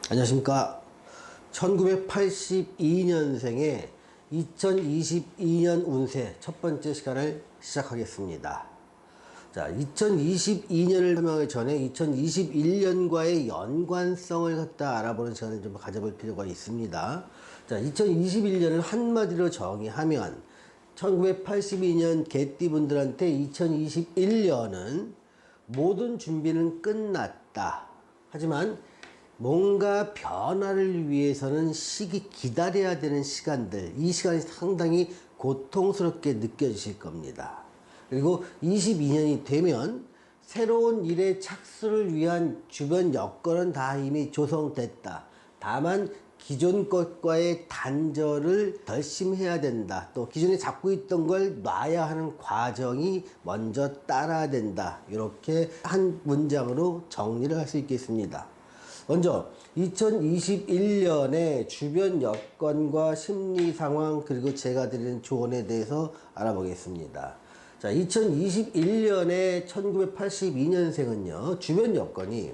안녕하십니까. 1982년생의 2022년 운세 첫 번째 시간을 시작하겠습니다. 자, 2022년을 설명하기 전에 2021년과의 연관성을 갖다 알아보는 시간을 좀 가져볼 필요가 있습니다. 자, 2021년을 한마디로 정의하면 1982년 개띠분들한테 2021년은 모든 준비는 끝났다. 하지만 뭔가 변화를 위해서는 기다려야 되는 시간들, 이 시간이 상당히 고통스럽게 느껴지실 겁니다. 그리고 22년이 되면 새로운 일의 착수를 위한 주변 여건은 다 이미 조성됐다. 다만 기존 것과의 단절을 결심해야 된다. 또 기존에 잡고 있던 걸 놔야 하는 과정이 먼저 따라야 된다. 이렇게 한 문장으로 정리를 할 수 있겠습니다. 먼저 2021년의 주변 여건과 심리 상황, 그리고 제가 드리는 조언에 대해서 알아보겠습니다. 자, 2021년에 1982년생은요 주변 여건이,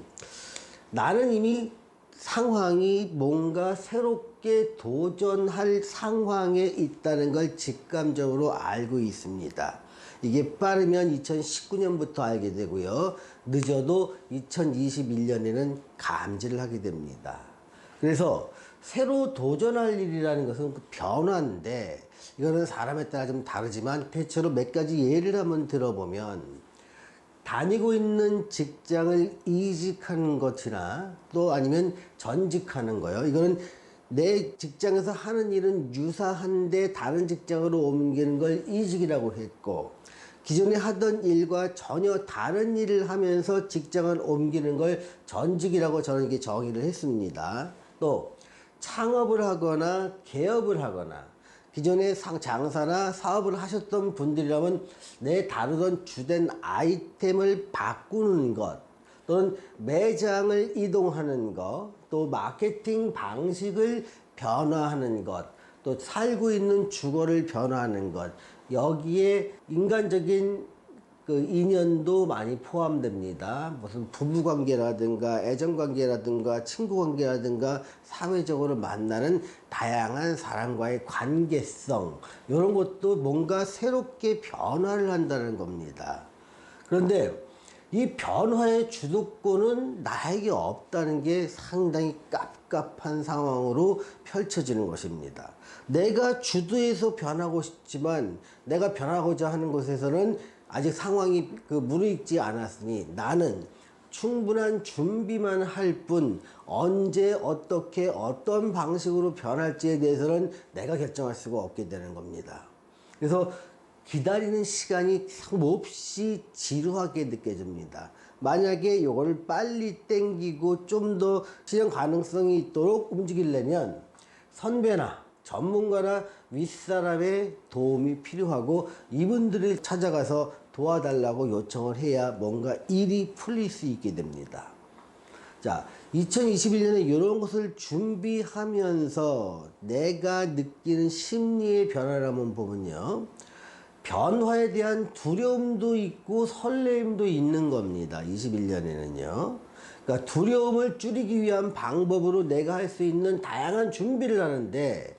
나는 이미 상황이 뭔가 새롭게 도전할 상황에 있다는 걸 직감적으로 알고 있습니다. 이게 빠르면 2019년부터 알게 되고요, 늦어도 2021년에는 감지를 하게 됩니다. 그래서 새로 도전할 일이라는 것은 그 변화인데, 이거는 사람에 따라 좀 다르지만 대체로 몇 가지 예를 한번 들어보면, 다니고 있는 직장을 이직하는 것이나 또 아니면 전직하는 거요. 이거는 내 직장에서 하는 일은 유사한데 다른 직장으로 옮기는 걸 이직이라고 했고, 기존에 하던 일과 전혀 다른 일을 하면서 직장을 옮기는 걸 전직이라고 저는 이렇게 정의를 했습니다. 또 창업을 하거나 개업을 하거나 기존에 장사나 사업을 하셨던 분들이라면 내 다루던 주된 아이템을 바꾸는 것, 또는 매장을 이동하는 것, 또 마케팅 방식을 변화하는 것, 또 살고 있는 주거를 변화하는 것, 여기에 인간적인 그 인연도 많이 포함됩니다. 무슨 부부관계라든가 애정관계라든가 친구관계라든가 사회적으로 만나는 다양한 사람과의 관계성, 이런 것도 뭔가 새롭게 변화를 한다는 겁니다. 그런데 이 변화의 주도권은 나에게 없다는 게 상당히 깝깝한 상황으로 펼쳐지는 것입니다. 내가 주도해서 변하고 싶지만 내가 변하고자 하는 곳에서는 아직 상황이 무르익지 않았으니 나는 충분한 준비만 할 뿐, 언제 어떻게 어떤 방식으로 변할지에 대해서는 내가 결정할 수가 없게 되는 겁니다. 그래서 기다리는 시간이 몹시 지루하게 느껴집니다. 만약에 이거를 빨리 땡기고 좀 더 실현 가능성이 있도록 움직이려면 선배나 전문가나 윗사람의 도움이 필요하고, 이분들을 찾아가서 도와달라고 요청을 해야 뭔가 일이 풀릴 수 있게 됩니다. 자, 2021년에 이런 것을 준비하면서 내가 느끼는 심리의 변화를 한번 보면요, 변화에 대한 두려움도 있고 설레임도 있는 겁니다. 21년에는요. 그러니까 두려움을 줄이기 위한 방법으로 내가 할 수 있는 다양한 준비를 하는데,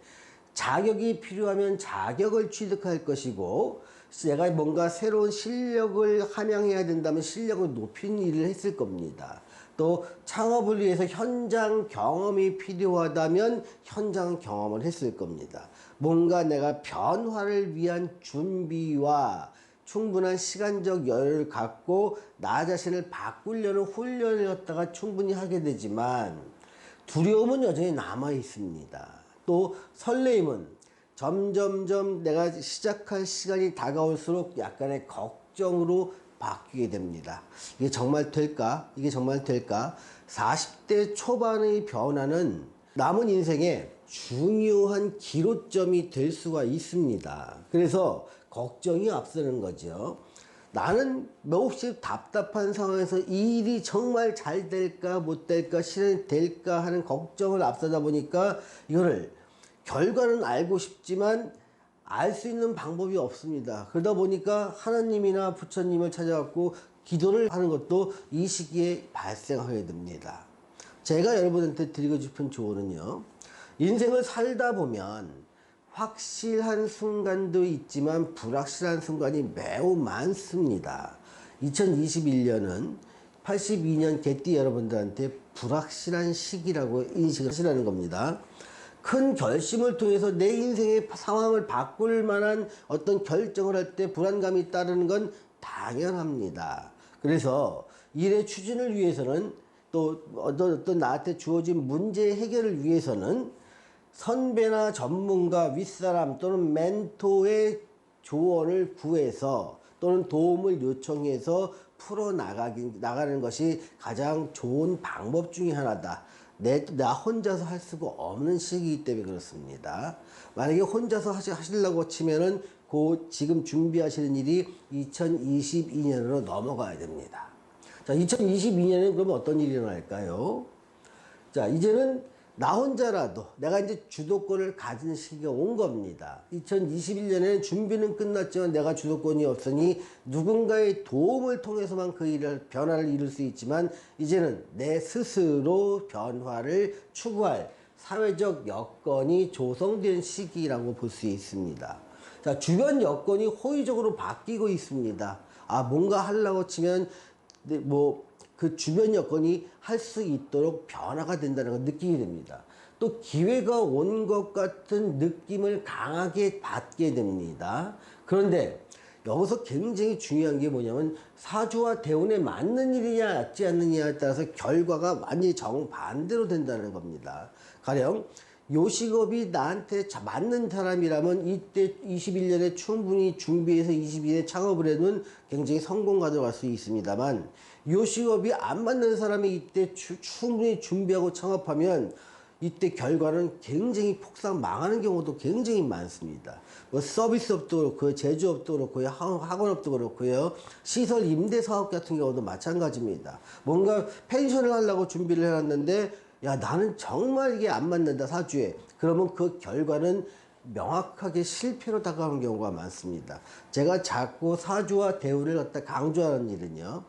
자격이 필요하면 자격을 취득할 것이고, 내가 뭔가 새로운 실력을 함양해야 된다면 실력을 높이는 일을 했을 겁니다. 또 창업을 위해서 현장 경험이 필요하다면 현장 경험을 했을 겁니다. 뭔가 내가 변화를 위한 준비와 충분한 시간적 여유를 갖고 나 자신을 바꾸려는 훈련을 갖다가 충분히 하게 되지만, 두려움은 여전히 남아 있습니다. 또 설레임은 점점점 내가 시작할 시간이 다가올수록 약간의 걱정으로 바뀌게 됩니다. 이게 정말 될까? 이게 정말 될까? 40대 초반의 변화는 남은 인생에 중요한 기로점이 될 수가 있습니다. 그래서 걱정이 앞서는 거죠. 나는 몹시 답답한 상황에서 이 일이 정말 잘 될까 못 될까 실현이 될까 하는 걱정을 앞서다 보니까, 이거를 결과는 알고 싶지만 알 수 있는 방법이 없습니다. 그러다 보니까 하나님이나 부처님을 찾아갖고 기도를 하는 것도 이 시기에 발생하게 됩니다. 제가 여러분한테 드리고 싶은 조언은요. 인생을 살다 보면 확실한 순간도 있지만 불확실한 순간이 매우 많습니다. 2021년은 82년 개띠 여러분들한테 불확실한 시기라고 인식을 하시라는 겁니다. 큰 결심을 통해서 내 인생의 상황을 바꿀 만한 어떤 결정을 할 때 불안감이 따르는 건 당연합니다. 그래서 일의 추진을 위해서는 또 어떤 나한테 주어진 문제 해결을 위해서는 선배나 전문가, 윗사람 또는 멘토의 조언을 구해서 또는 도움을 요청해서 나가는 것이 가장 좋은 방법 중에 하나다. 나 혼자서 할 수가 없는 시기이기 때문에 그렇습니다. 만약에 혼자서 하시려고 치면은 지금 준비하시는 일이 2022년으로 넘어가야 됩니다. 자, 2022년에는 그러면 어떤 일이 일어날까요? 자, 이제는 나 혼자라도 내가 이제 주도권을 가진 시기가 온 겁니다. 2021년에는 준비는 끝났지만 내가 주도권이 없으니 누군가의 도움을 통해서만 그 변화를 이룰 수 있지만 이제는 내 스스로 변화를 추구할 사회적 여건이 조성된 시기라고 볼 수 있습니다. 자, 주변 여건이 호의적으로 바뀌고 있습니다. 뭔가 하려고 치면 그 주변 여건이 할 수 있도록 변화가 된다는 걸 느끼게 됩니다. 또 기회가 온 것 같은 느낌을 강하게 받게 됩니다. 그런데 여기서 굉장히 중요한 게 뭐냐면 사주와 대운에 맞는 일이냐 맞지 않느냐에 따라서 결과가 완전히 정반대로 된다는 겁니다. 가령 요식업이 나한테 맞는 사람이라면 이때 21년에 충분히 준비해서 22년에 창업을 해도 굉장히 성공 가져갈 수 있습니다만 요식업이 안 맞는 사람이 이때 충분히 준비하고 창업하면 이때 결과는 굉장히 폭삭 망하는 경우도 굉장히 많습니다. 서비스업도 그렇고요, 제조업도 그렇고요, 학원업도 그렇고요, 시설 임대 사업 같은 경우도 마찬가지입니다. 뭔가 펜션을 하려고 준비를 해놨는데 야, 나는 정말 이게 안 맞는다, 사주에. 그러면 그 결과는 명확하게 실패로 다가오는 경우가 많습니다. 제가 자꾸 사주와 대운을 갖다 강조하는 일은요.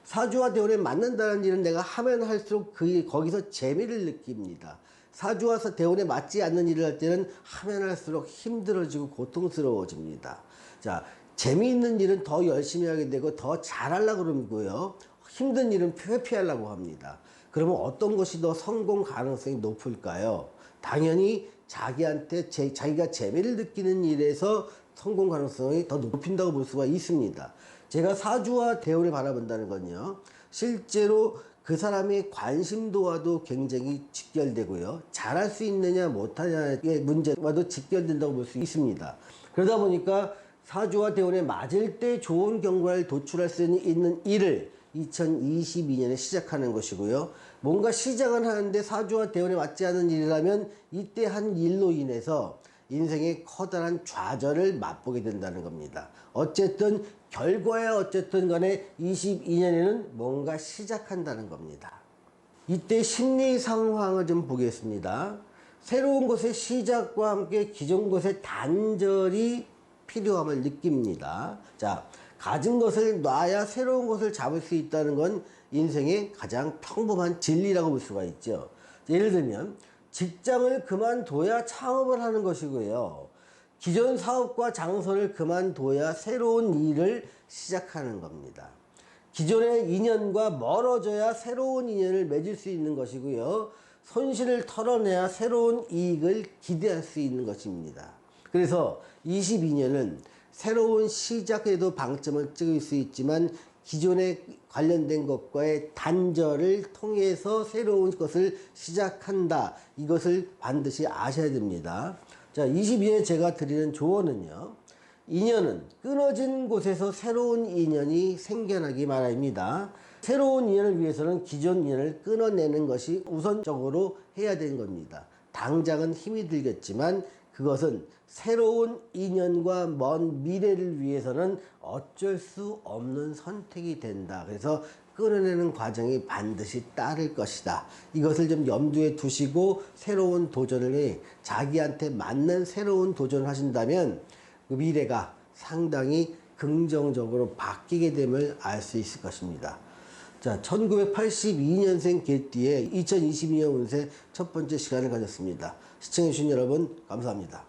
사주와 대운에 맞는다는 일은 내가 하면 할수록 거기서 재미를 느낍니다. 사주와 대운에 맞지 않는 일을 할 때는 하면 할수록 힘들어지고 고통스러워집니다. 자, 재미있는 일은 더 열심히 하게 되고 더 잘하려고 그러고요. 힘든 일은 회피하려고 합니다. 그러면 어떤 것이 더 성공 가능성이 높을까요? 당연히 자기가 재미를 느끼는 일에서 성공 가능성이 더 높인다고 볼 수가 있습니다. 제가 사주와 대운을 바라본다는 건요. 실제로 그 사람의 관심도와도 굉장히 직결되고요. 잘할 수 있느냐 못하냐의 문제와도 직결된다고 볼 수 있습니다. 그러다 보니까 사주와 대운에 맞을 때 좋은 결과를 도출할 수 있는 일을 2022년에 시작하는 것이고요. 뭔가 시작은 하는데 사주와 대운에 맞지 않는 일이라면 이때 한 일로 인해서 인생의 커다란 좌절을 맛보게 된다는 겁니다. 어쨌든 결과야 어쨌든 간에 22년에는 뭔가 시작한다는 겁니다. 이때 심리 상황을 좀 보겠습니다. 새로운 것의 시작과 함께 기존 것의 단절이 필요함을 느낍니다. 자, 가진 것을 놔야 새로운 것을 잡을 수 있다는 건 인생의 가장 평범한 진리라고 볼 수가 있죠. 예를 들면 직장을 그만둬야 창업을 하는 것이고요. 기존 사업과 장소를 그만둬야 새로운 일을 시작하는 겁니다. 기존의 인연과 멀어져야 새로운 인연을 맺을 수 있는 것이고요. 손실을 털어내야 새로운 이익을 기대할 수 있는 것입니다. 그래서 22년은 새로운 시작에도 방점을 찍을 수 있지만 기존에 관련된 것과의 단절을 통해서 새로운 것을 시작한다. 이것을 반드시 아셔야 됩니다. 자, 22년에 제가 드리는 조언은요. 인연은 끊어진 곳에서 새로운 인연이 생겨나기 바랍니다. 새로운 인연을 위해서는 기존 인연을 끊어내는 것이 우선적으로 해야 되는 겁니다. 당장은 힘이 들겠지만 그것은 새로운 인연과 먼 미래를 위해서는 어쩔 수 없는 선택이 된다. 그래서 끊어내는 과정이 반드시 따를 것이다. 이것을 좀 염두에 두시고 새로운 도전을 해 자기한테 맞는 새로운 도전을 하신다면 그 미래가 상당히 긍정적으로 바뀌게 됨을 알 수 있을 것입니다. 자, 자, 1982년생 개띠의 2022년 운세 첫 번째 시간을 가졌습니다. 시청해주신 여러분, 감사합니다.